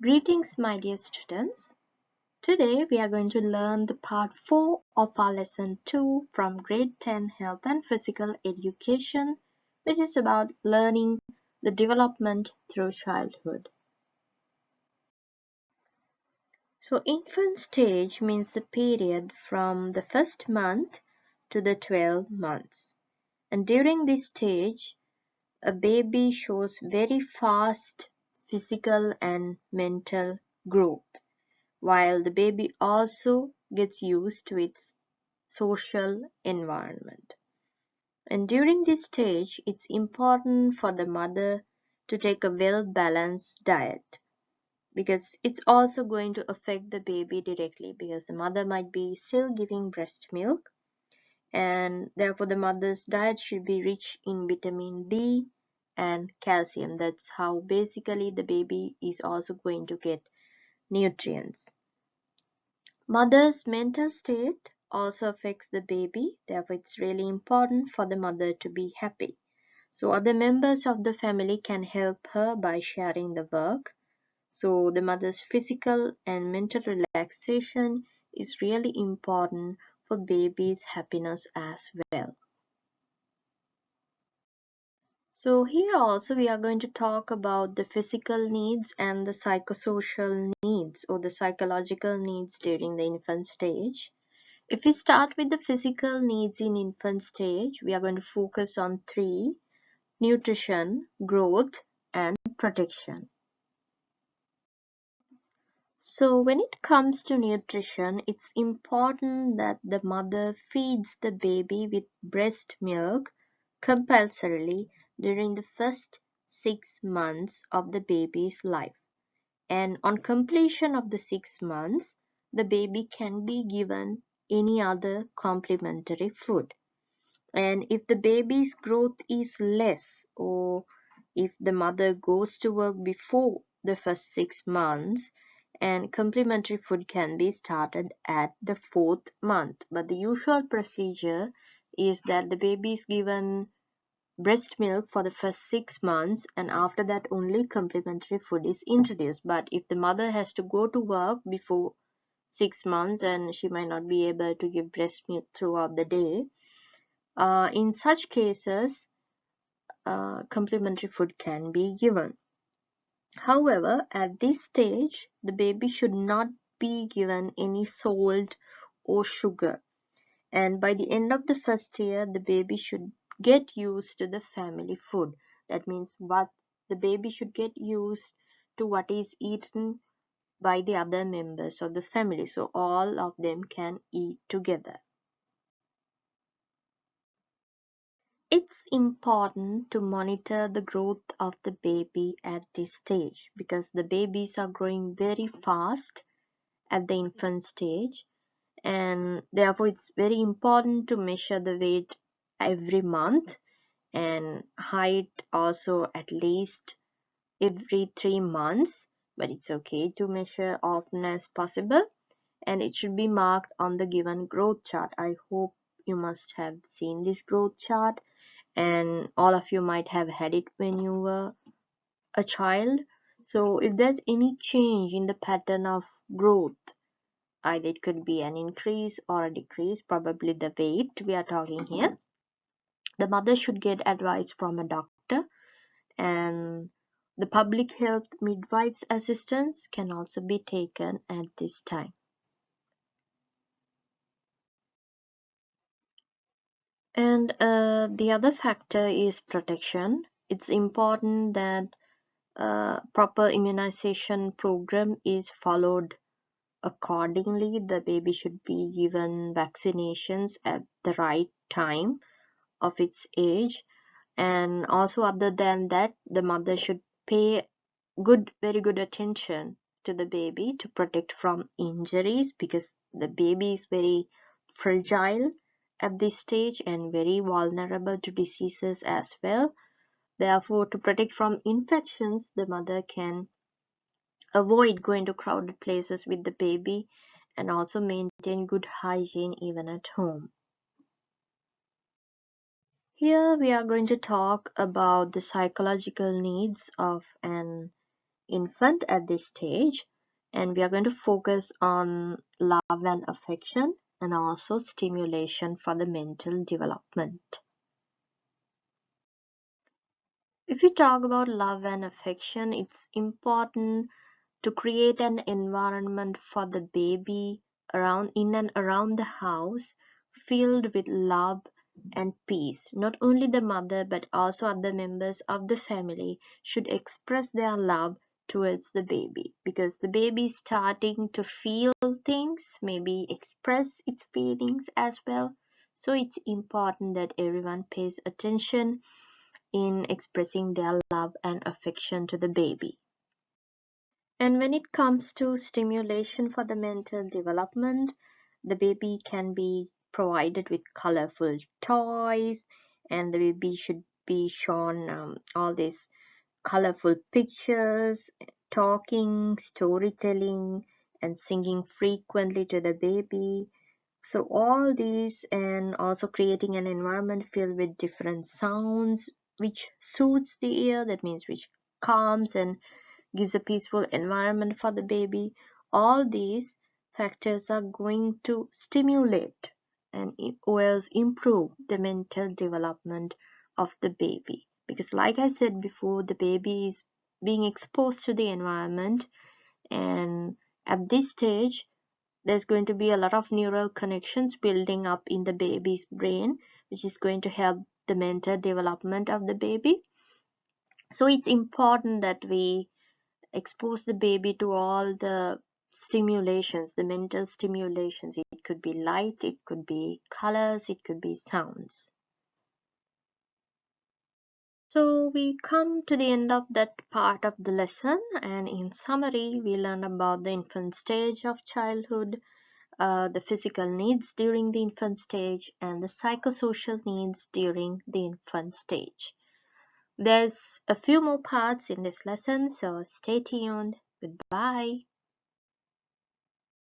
Greetings, my dear students. Today we are going to learn the part 4 of our lesson 2 from grade 10 Health and Physical Education, which is about learning the development through childhood. So infant stage means the period from the first month to the 12 months. And during this stage, a baby shows very fast physical and mental growth, while the baby also gets used to its social environment. And during this stage, it's important for the mother to take a well-balanced diet because it's also going to affect the baby directly because the mother might be still giving breast milk, and therefore the mother's diet should be rich in vitamin D and calcium. That's how basically the baby is also going to get nutrients. Mother's mental state also affects the baby, therefore it's really important for the mother to be happy. So other members of the family can help her by sharing the work. So the mother's physical and mental relaxation is really important for baby's happiness as well. So here also we are going to talk about the physical needs and the psychosocial needs or the psychological needs during the infant stage. If we start with the physical needs in infant stage, we are going to focus on three: nutrition, growth, and protection. So when it comes to nutrition, it's important that the mother feeds the baby with breast milk compulsorily during the first 6 months of the baby's life. And on completion of the 6 months, the baby can be given any other complementary food. And if the baby's growth is less, or if the mother goes to work before the first 6 months, and complementary food can be started at the 4th month. But the usual procedure is that the baby is given breast milk for the first 6 months, and after that only complementary food is introduced. But if the mother has to go to work before 6 months and she might not be able to give breast milk throughout the day, in such cases, complementary food can be given. However, at this stage, the baby should not be given any salt or sugar. And by the end of the first year, the baby should get used to the family food. That means what the baby should get used to what is eaten by the other members of the family, so all of them can eat together. It's important to monitor the growth of the baby at this stage because the babies are growing very fast at the infant stage, and therefore it's very important to measure the weight every month and height also at least every 3 months, but it's okay to measure often as possible, and it should be marked on the given growth chart. I hope you must have seen this growth chart, and all of you might have had it when you were a child. So if there's any change in the pattern of growth, either it could be an increase or a decrease, probably the weight we are talking here, the mother should get advice from a doctor, and the public health midwife's assistance can also be taken at this time. And the other factor is protection. It's important that proper immunization program is followed accordingly. The baby should be given vaccinations at the right time of its age, and also other than that, the mother should pay very good attention to the baby to protect from injuries because the baby is very fragile at this stage and very vulnerable to diseases as well. Therefore, to protect from infections, the mother can avoid going to crowded places with the baby and also maintain good hygiene even at home. Here we are going to talk about the psychological needs of an infant at this stage, and we are going to focus on love and affection and also stimulation for the mental development. If we talk about love and affection, it's important to create an environment for the baby around in and around the house filled with love and peace. Not only the mother but also other members of the family should express their love towards the baby, because the baby is starting to feel things, maybe express its feelings as well. So it's important that everyone pays attention in expressing their love and affection to the baby. And when it comes to stimulation for the mental development, the baby can be provided with colorful toys, and the baby should be shown all these colorful pictures, talking, storytelling, and singing frequently to the baby. So all these, and also creating an environment filled with different sounds which soothes the ear, that means which calms and gives a peaceful environment for the baby. All these factors are going to stimulate and will improve the mental development of the baby. Because like I said before, the baby is being exposed to the environment, and at this stage there's going to be a lot of neural connections building up in the baby's brain, which is going to help the mental development of the baby. So it's important that we expose the baby to all the stimulations, the mental stimulations. It could be light, it could be colors, it could be sounds. So we come to the end of that part of the lesson, and in summary, we learn about the infant stage of childhood, the physical needs during the infant stage, and the psychosocial needs during the infant stage. There's a few more parts in this lesson, so stay tuned. Goodbye.